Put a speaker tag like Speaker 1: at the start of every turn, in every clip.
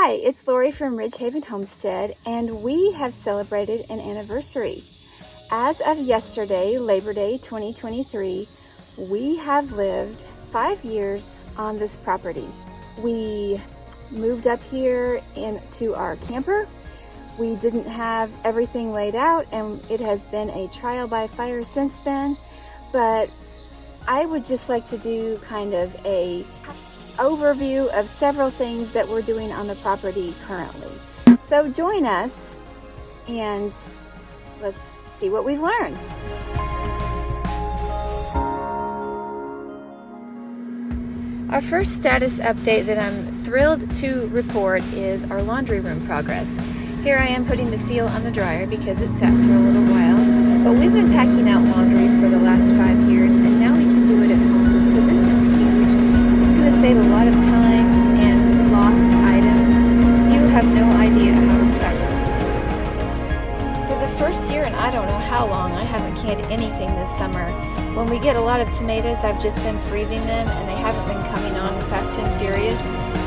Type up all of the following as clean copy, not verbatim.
Speaker 1: Hi, it's Lori from Ridgehaven Homestead, and we have celebrated an anniversary. As of yesterday, Labor Day 2023, we have lived 5 years on this property. We moved up here into our camper. We didn't have everything laid out, and it has been a trial by fire since then, but I would just like to do kind of a overview of several things that we're doing on the property currently. So join us and let's see what we've learned. Our first status update that I'm thrilled to report is our laundry room progress. Here I am putting the seal on the dryer because it sat for a little while, but we've been packing out laundry for the last 5 years and now we can do it at home. So this is huge. It's going to save a lot of time and lost items. You have no idea how exciting this is. For the first year, and I don't know how long, I haven't canned anything this summer. When we get a lot of tomatoes, I've just been freezing them and they haven't been coming on fast and furious.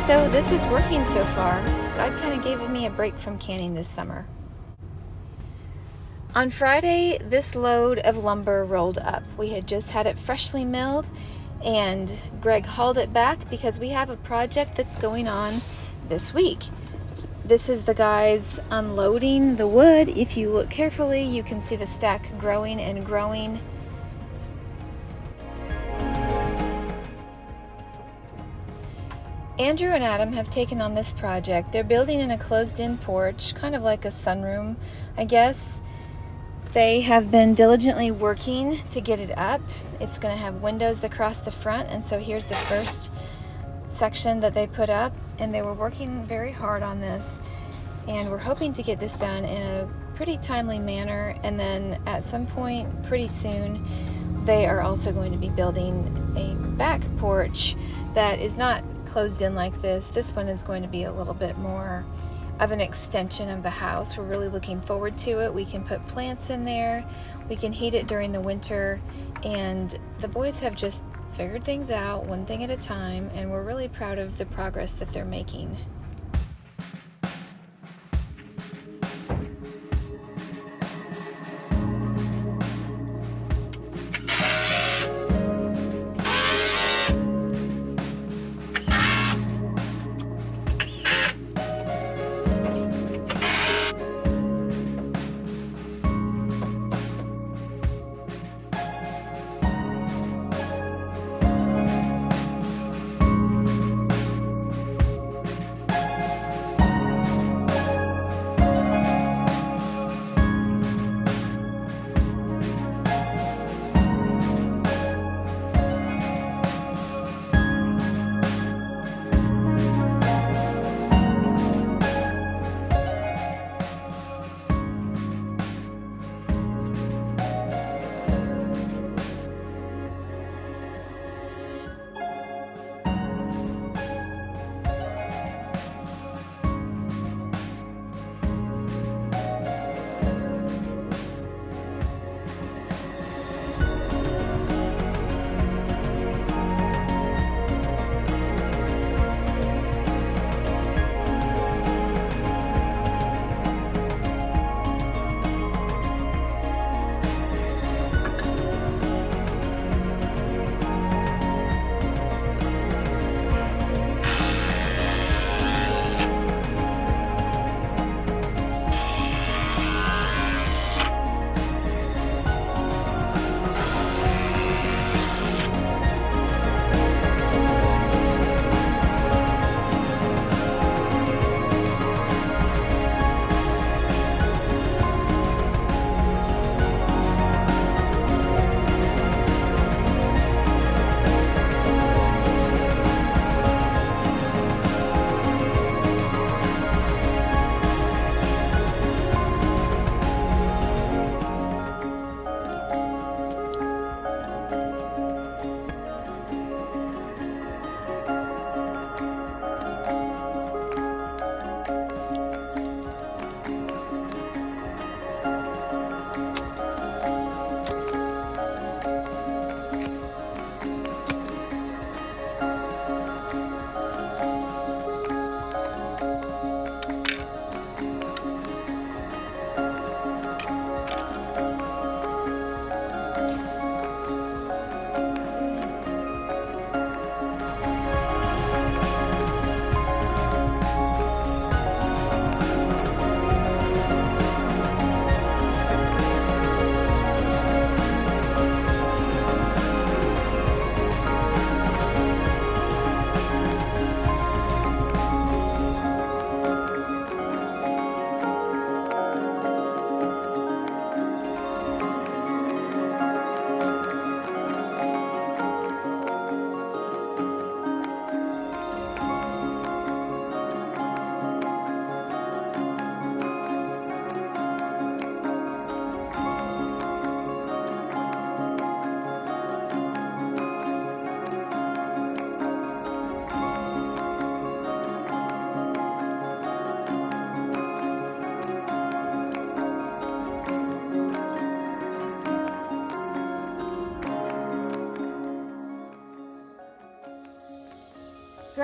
Speaker 1: So this is working so far. God kind of gave me a break from canning this summer. On Friday, this load of lumber rolled up. We had just had it freshly milled, and Greg hauled it back because we have a project that's going on this week. This is the guys unloading the wood. If you look carefully, you can see the stack growing and growing. Andrew and Adam have taken on this project. They're building in a closed-in porch, kind of like a sunroom, I guess. They have been diligently working to get it up. It's going to have windows across the front, and so here's the first section that they put up, and they were working very hard on this, and we're hoping to get this done in a pretty timely manner, and then at some point pretty soon they are also going to be building a back porch that is not closed in like this. This one is going to be a little bit more of an extension of the house. We're really looking forward to it. We can put plants in there, we can heat it during the winter, and the boys have just figured things out one thing at a time, and we're really proud of the progress that they're making.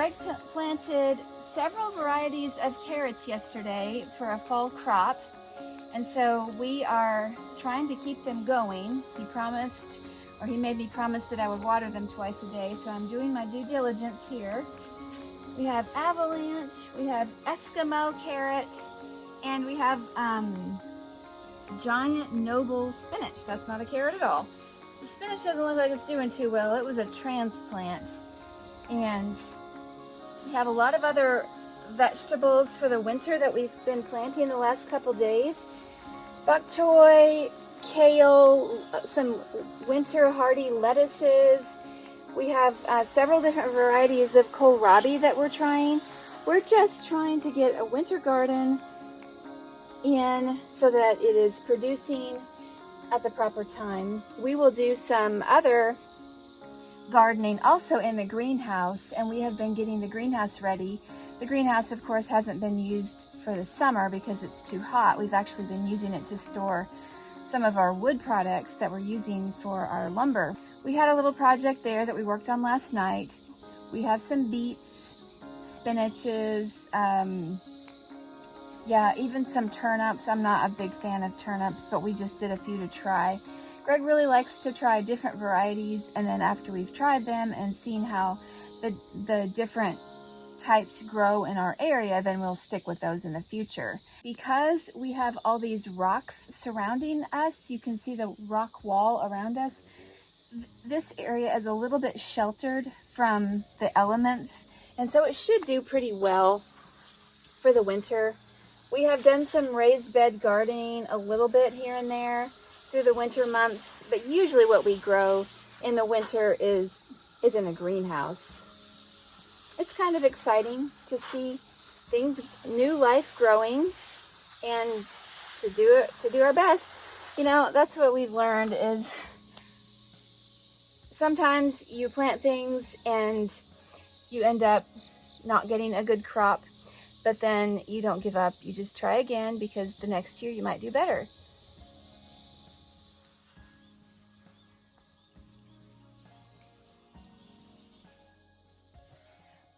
Speaker 1: Greg planted several varieties of carrots yesterday for a fall crop, and so we are trying to keep them going. He made me promise that I would water them twice a day, so I'm doing my due diligence here. We have avalanche, we have Eskimo carrots, and we have giant noble spinach. That's not a carrot at all. The spinach doesn't look like it's doing too well. It was a transplant. And we have a lot of other vegetables for the winter that we've been planting the last couple days. Bok choy, kale, some winter hardy lettuces. We have several different varieties of kohlrabi that we're trying. We're just trying to get a winter garden in so that it is producing at the proper time. We will do some other gardening also in the greenhouse, and we have been getting the greenhouse ready. The greenhouse, of course, hasn't been used for the summer because it's too hot. We've actually been using it to store some of our wood products that we're using for our lumber. We had a little project there that we worked on last night. We have some beets, spinaches, even some turnips. I'm not a big fan of turnips, but we just did a few to try. Greg really likes to try different varieties, and then after we've tried them and seen how the different types grow in our area, then we'll stick with those in the future. Because we have all these rocks surrounding us, you can see the rock wall around us. This area is a little bit sheltered from the elements, and so it should do pretty well for the winter. We have done some raised bed gardening a little bit here and there through the winter months, but usually what we grow in the winter is in a greenhouse. It's kind of exciting to see things, new life growing, and to do our best. You know, that's what we've learned is sometimes you plant things and you end up not getting a good crop, but then you don't give up. You just try again because the next year you might do better.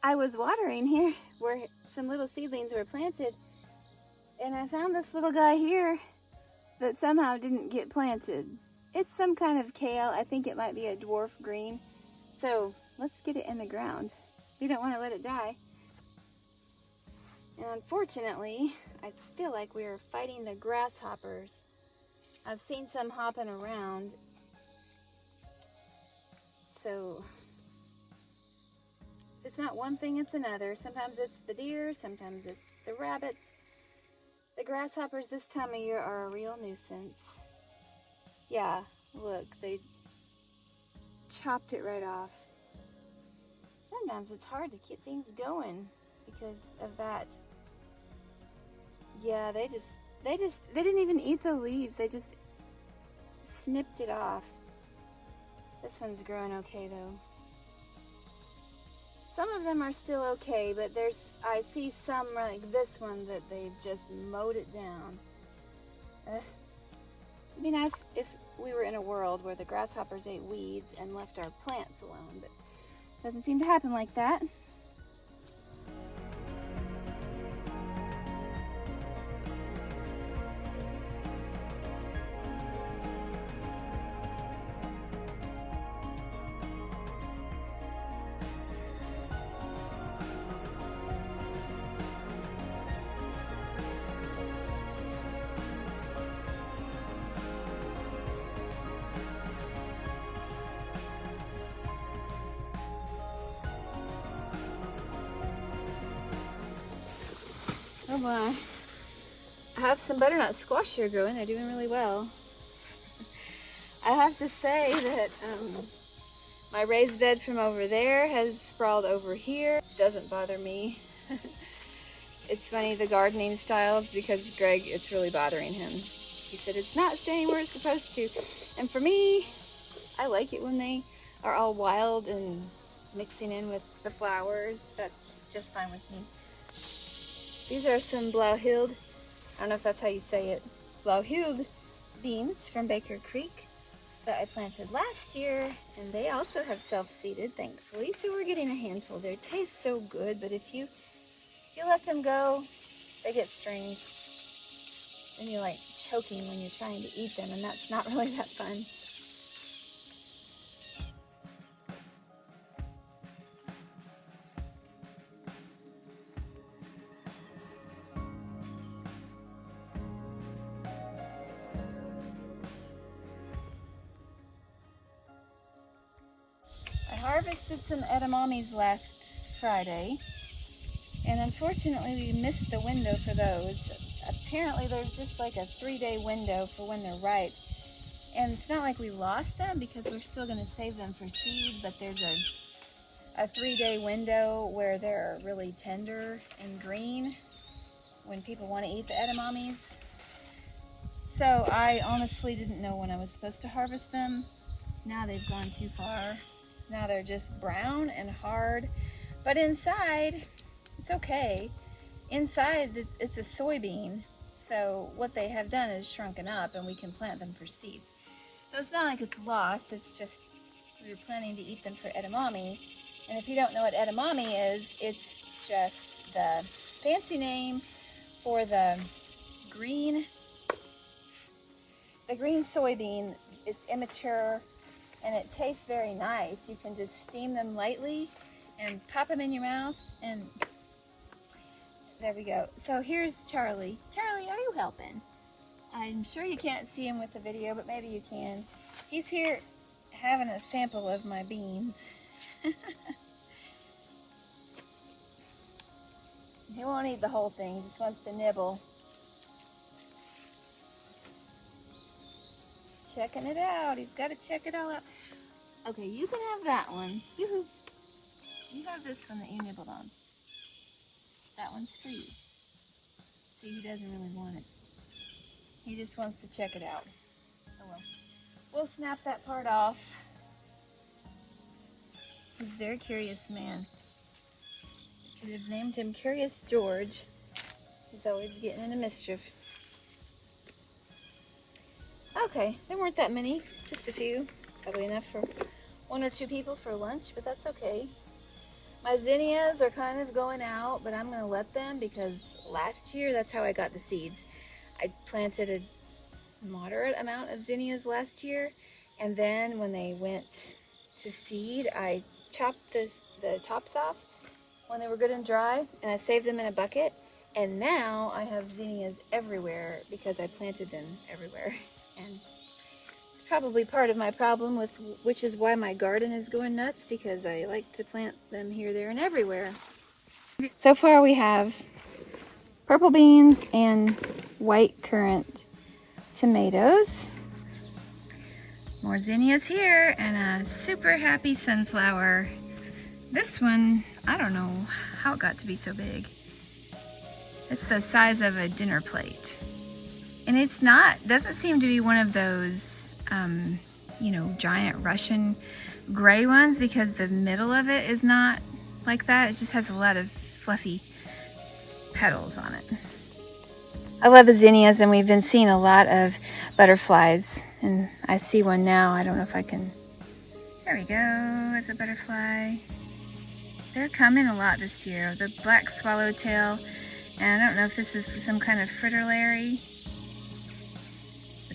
Speaker 1: I was watering here where some little seedlings were planted, and I found this little guy here that somehow didn't get planted. It's some kind of kale. I think it might be a dwarf green. So let's get it in the ground. We don't want to let it die. And unfortunately, I feel like we are fighting the grasshoppers. I've seen some hopping around. So it's not one thing, it's another. Sometimes it's the deer, sometimes it's the rabbits. The grasshoppers this time of year are a real nuisance. Yeah, look, they chopped it right off. Sometimes it's hard to get things going because of that. Yeah, they didn't even eat the leaves. They just snipped it off. This one's growing okay though. Some of them are still okay, but I see some like this one that they've just mowed it down. It'd be nice if we were in a world where the grasshoppers ate weeds and left our plants alone, but it doesn't seem to happen like that. Oh my. I have some butternut squash here growing. They're doing really well. I have to say that my raised bed from over there has sprawled over here. It doesn't bother me. It's funny, the gardening styles, because Greg, it's really bothering him. He said it's not staying where it's supposed to. And for me, I like it when they are all wild and mixing in with the flowers. That's just fine with me. These are some Blauhild, I don't know if that's how you say it, Blauhild beans from Baker Creek. that I planted last year, and they also have self-seeded, thankfully. So we're getting a handful there. It tastes so good, but if you let them go, they get strings, and you're like choking when you're trying to eat them, and that's not really that fun. I harvested some edamames last Friday, and unfortunately we missed the window for those. Apparently there's just like a 3-day window for when they're ripe, and it's not like we lost them because we're still going to save them for seed, but there's a 3-day window where they're really tender and green when people want to eat the edamames. So I honestly didn't know when I was supposed to harvest them. Now they've gone too far. Now they're just brown and hard, but inside, it's okay. Inside, it's a soybean, so what they have done is shrunken up, and we can plant them for seeds. So it's not like it's lost, it's just we were planning to eat them for edamame. And if you don't know what edamame is, it's just the fancy name for the green soybean. It's immature, and it tastes very nice. You can just steam them lightly and pop them in your mouth, and there we go. So here's Charlie. Charlie, are you helping? I'm sure you can't see him with the video, but maybe you can. He's here having a sample of my beans. He won't eat the whole thing, he just wants to nibble. Checking it out. He's got to check it all out. Okay, you can have that one. Yoo-hoo. You have this one that you nibbled on. That one's for you. See, he doesn't really want it. He just wants to check it out. Oh well. We'll snap that part off. He's a very curious man. Could have named him Curious George. He's always getting into mischief. Okay, there weren't that many, just a few. Probably enough for 1 or 2 people for lunch, but that's okay. My zinnias are kind of going out, but I'm going to let them because last year that's how I got the seeds. I planted a moderate amount of zinnias last year, and then when they went to seed, I chopped the tops off when they were good and dry, and I saved them in a bucket, and now I have zinnias everywhere because I planted them everywhere. And it's probably part of my problem, which is why my garden is going nuts, because I like to plant them here, there, and everywhere. So far we have purple beans and white currant tomatoes. More zinnias here, and a super happy sunflower. This one, I don't know how it got to be so big. It's the size of a dinner plate. And it's doesn't seem to be one of those, giant Russian gray ones, because the middle of it is not like that. It just has a lot of fluffy petals on it. I love the zinnias, and we've been seeing a lot of butterflies. And I see one now. I don't know if I can. There we go. It's a butterfly. They're coming a lot this year. The black swallowtail. And I don't know if this is some kind of fritillary.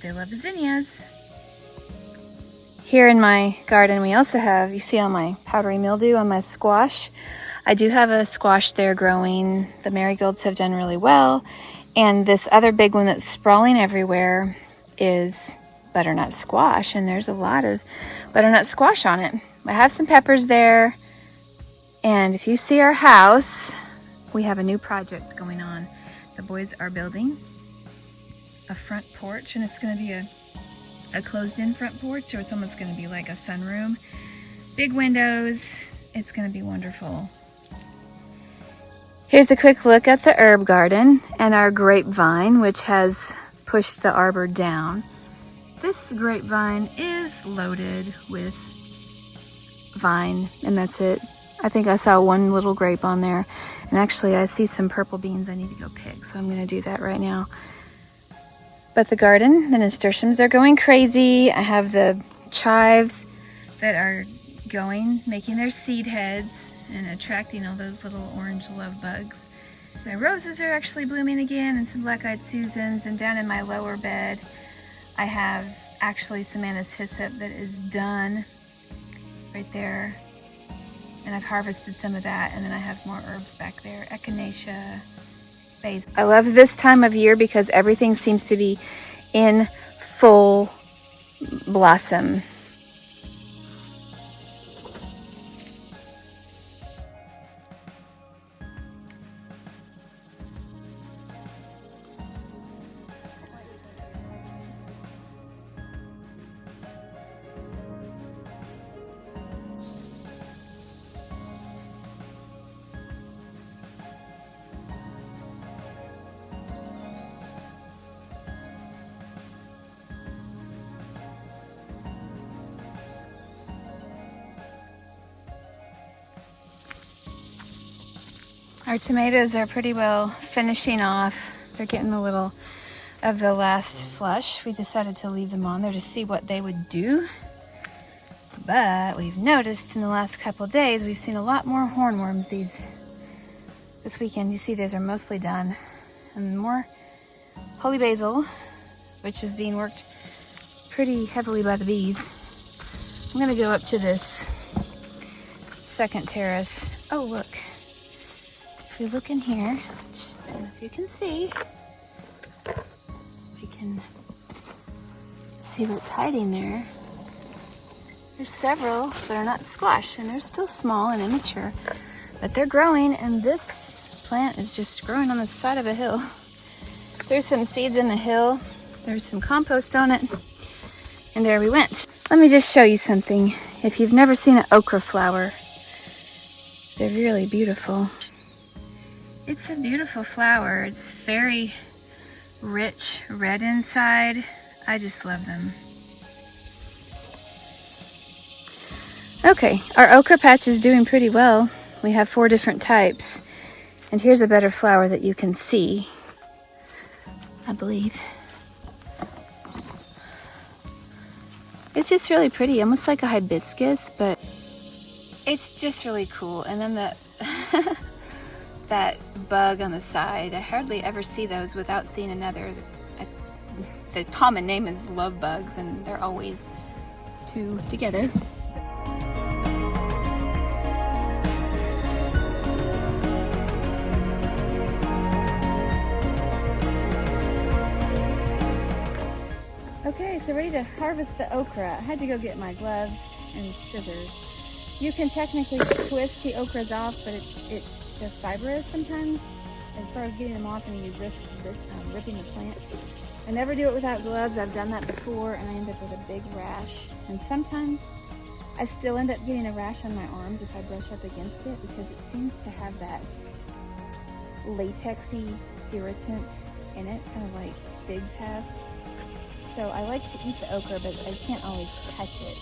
Speaker 1: They love the zinnias. Here in my garden we also have, you see all my powdery mildew on my squash. I do have a squash there growing. The marigolds have done really well. And this other big one that's sprawling everywhere is butternut squash. And there's a lot of butternut squash on it. I have some peppers there. And if you see our house, we have a new project going on. The boys are building a front porch, and it's going to be a closed-in front porch, or it's almost going to be like a sunroom. Big windows. It's going to be wonderful. Here's a quick look at the herb garden and our grapevine, which has pushed the arbor down. This grapevine is loaded with vine, and that's it. I think I saw one little grape on there, and actually I see some purple beans I need to go pick, so I'm going to do that right now. But the garden, the nasturtiums are going crazy. I have the chives that are making their seed heads and attracting all those little orange love bugs. My roses are actually blooming again, and some black-eyed Susans, and down in my lower bed I have actually some anise hyssop that is done right there, and I've harvested some of that, and then I have more herbs back there, echinacea, basil. I love this time of year because everything seems to be in full blossom. Our tomatoes are pretty well finishing off. They're getting a little of the last flush. We decided to leave them on there to see what they would do. But we've noticed in the last couple of days, we've seen a lot more hornworms this weekend. You see these are mostly done. And more holy basil, which is being worked pretty heavily by the bees. I'm gonna go up to this second terrace. Oh, look. If we look in here, which I don't know if you can see, we can see what's hiding there. There's several that are not squash, and they're still small and immature, but they're growing, and this plant is just growing on the side of a hill. There's some seeds in the hill. There's some compost on it, and there we went. Let me just show you something. If you've never seen an okra flower, they're really beautiful. It's a beautiful flower. It's very rich red inside. I just love them. Okay, our okra patch is doing pretty well. We have 4 different types. And here's a better flower that you can see, I believe. It's just really pretty, almost like a hibiscus, but it's just really cool. And then that bug on the side, I hardly ever see those without seeing another. The common name is love bugs, and they're always 2 together. Okay, so ready to harvest the okra. I had to go get my gloves and scissors. You can technically twist the okras off, but they're fibrous sometimes. As far as getting them off, and you risk ripping the plant. I never do it without gloves. I've done that before, and I end up with a big rash. And sometimes I still end up getting a rash on my arms if I brush up against it, because it seems to have that latexy irritant in it, kind of like figs have. So I like to eat the okra, but I can't always touch it.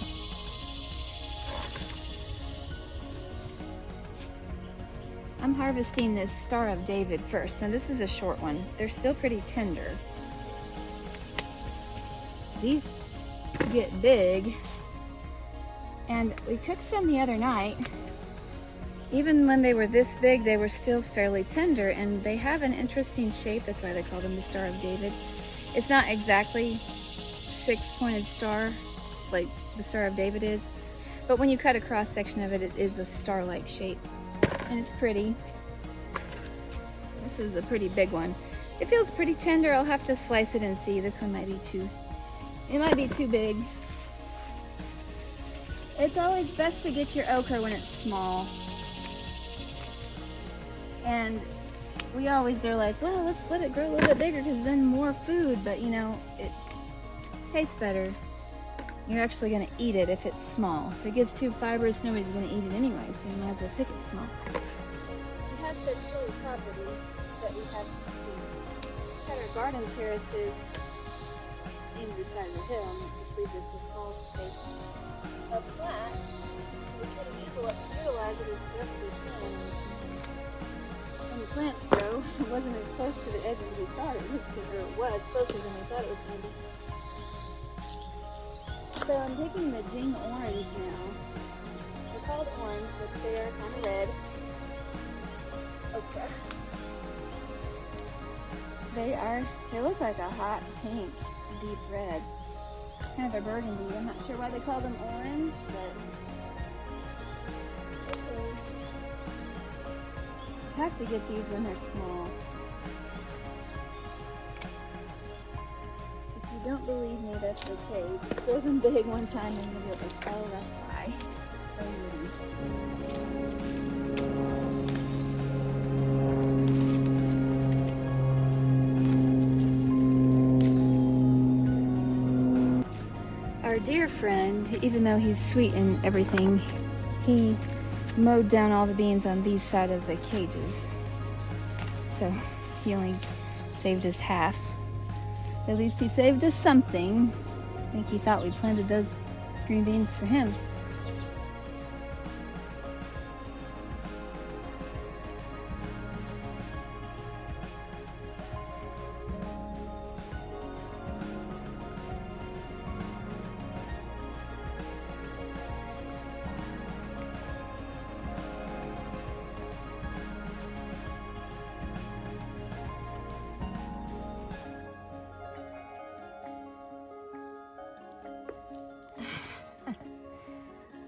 Speaker 1: I'm harvesting this Star of David first. Now this is a short one. They're still pretty tender. These get big, and we cooked some the other night. Even when they were this big, they were still fairly tender, and they have an interesting shape. That's why they call them the Star of David. It's not exactly 6-pointed star like the Star of David is, but when you cut a cross section of it, it is a star-like shape, and it's pretty. This is a pretty big one. It feels pretty tender. I'll have to slice it and see. This one might be too big. It's always best to get your okra when it's small. And they're like, well, let's let it grow a little bit bigger because then more food, but you know, it tastes better. You're actually going to eat it if it's small. If it gets too fibrous, nobody's going to eat it anyway, so you might as well pick it small. We have such hilly property that we have our garden terraces in the side of the hill, and it just leaves us a small space of flat. So we try to utilize it as best we can. When the plants grow, it wasn't as close to the edge as we thought it was, or it was closer than we thought it was going to be. So So I'm taking the Jing orange now. They're called orange, but they are kind of red. Okay. They look like a hot pink, deep red. Kind of a burgundy. I'm not sure why they call them orange, but okay. I have to get these when they're small. If you don't believe me, that's okay. Just throw them big one time and you'll be like, oh, that's why. So weird. Our dear friend, even though he's sweet and everything, he mowed down all the beans on these side of the cages. So he only saved us half. At least he saved us something. I think he thought we planted those green beans for him.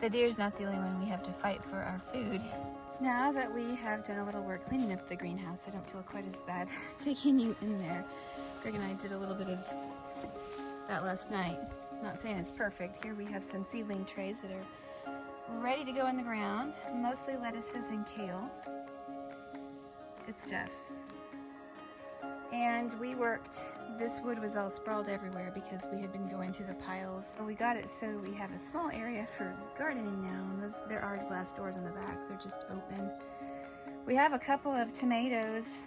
Speaker 1: The deer's not the only one we have to fight for our food. Now that we have done a little work cleaning up the greenhouse, I don't feel quite as bad taking you in there. Greg and I did a little bit of that last night. Not saying it's perfect. Here we have some seedling trays that are ready to go in the ground. Mostly lettuces and kale. Good stuff. And we worked, this wood was all sprawled everywhere because we had been going through the piles. So we got it so we have a small area for gardening now. And there are glass doors in the back, they're just open. We have a couple of tomatoes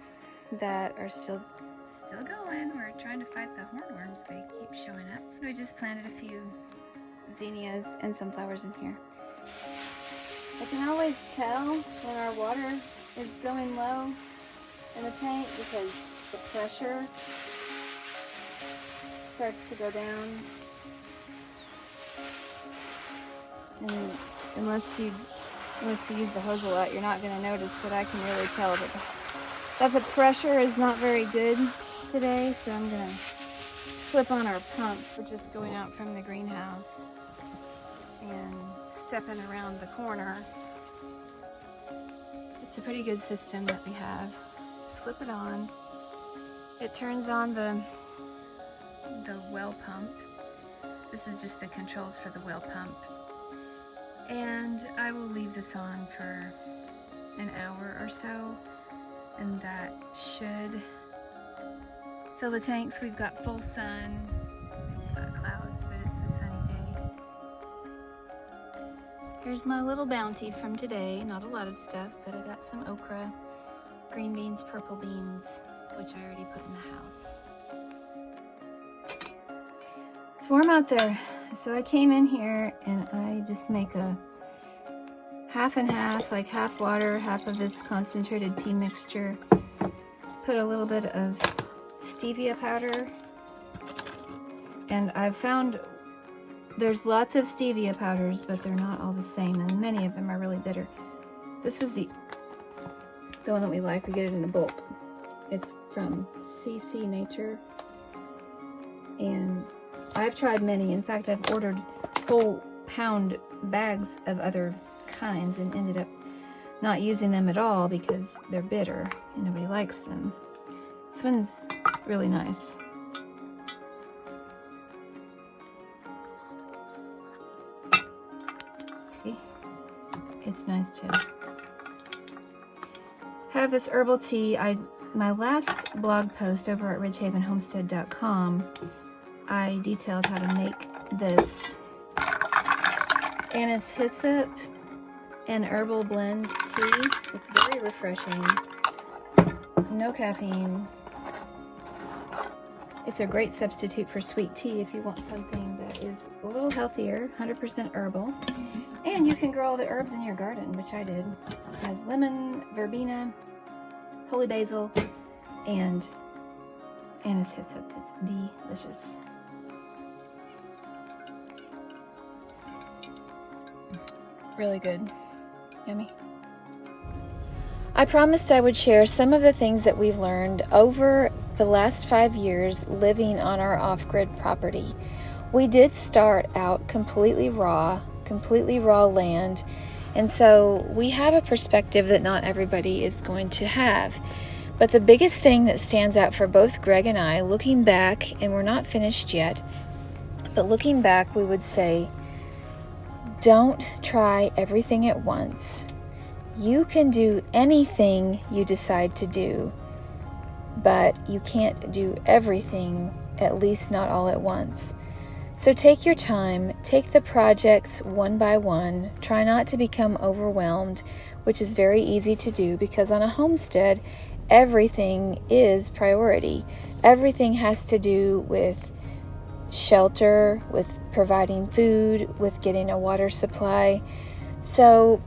Speaker 1: that are still going. We're trying to fight the hornworms, they keep showing up. We just planted a few zinnias and sunflowers in here. I can always tell when our water is going low in the tank because the pressure starts to go down, and unless you use the hose a lot, you're not going to notice, but I can really tell that the pressure is not very good today. So I'm going to flip on our pump, which is going out from the greenhouse and stepping around the corner. It's a pretty good system that we have. Let's flip it on. It turns on the well pump. This is just the controls for the well pump. And I will leave this on for an hour or so, and that should fill the tanks. We've got full sun. We've got clouds, but it's a sunny day. Here's my little bounty from today. Not a lot of stuff, but I got some okra, green beans, purple beans, which I already put in the house. It's warm out there, so I came in here and I just make a half and half, like half water, half of this concentrated tea mixture. Put a little bit of stevia powder, and I've found there's lots of stevia powders, but they're not all the same, and many of them are really bitter. This is the one that we like. We get it in a bulk. It's from CC Nature, and I've tried many. In fact, I've ordered whole pound bags of other kinds and ended up not using them at all because they're bitter and nobody likes them. This one's really nice. Okay. It's nice to have this herbal tea. My last blog post over at ridgehavenhomestead.com, I detailed how to make this anise hyssop and herbal blend tea. It's very refreshing. No caffeine. It's a great substitute for sweet tea if you want something that is a little healthier, 100% herbal. And you can grow all the herbs in your garden, which I did. It has lemon, verbena, holy basil, and anise hyssop. It's delicious. Really good. Yummy. I promised I would share some of the things that we've learned over the last 5 years living on our off-grid property. We did start out completely raw land, and so we have a perspective that not everybody is going to have. But the biggest thing that stands out for both Greg and I, looking back, and we're not finished yet, but looking back, we would say, don't try everything at once. You can do anything you decide to do, but you can't do everything, at least not all at once. So take your time, take the projects one by one, try not to become overwhelmed, which is very easy to do because on a homestead, everything is priority. Everything has to do with shelter, with providing food, with getting a water supply. So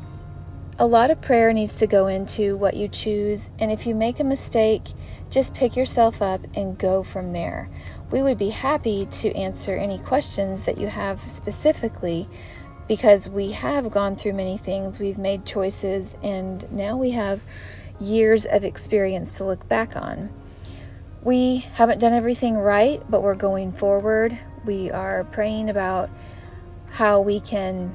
Speaker 1: a lot of prayer needs to go into what you choose, and if you make a mistake, just pick yourself up and go from there. We would be happy to answer any questions that you have specifically because we have gone through many things, we've made choices, and now we have years of experience to look back on. We haven't done everything right, but we're going forward. We are praying about how we can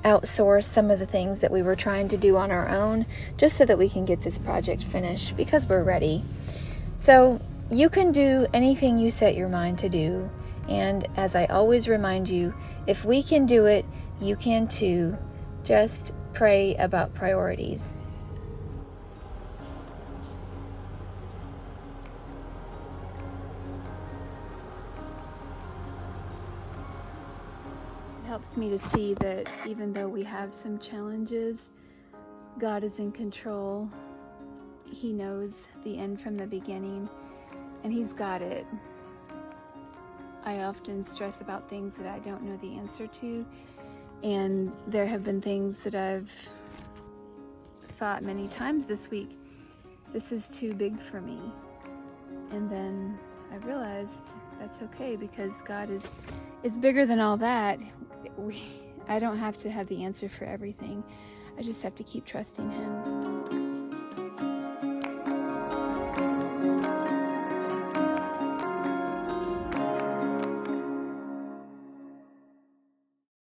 Speaker 1: outsource some of the things that we were trying to do on our own just so that we can get this project finished because we're ready. So you can do anything you set your mind to do. And as I always remind you, if we can do it, you can too. Just pray about priorities. It helps me to see that even though we have some challenges, God is in control. He knows the end from the beginning, and He's got it. I often stress about things that I don't know the answer to, and there have been things that I've thought many times this week, this is too big for me. And then I realized that's okay because God is bigger than all that. I don't have to have the answer for everything. I just have to keep trusting Him.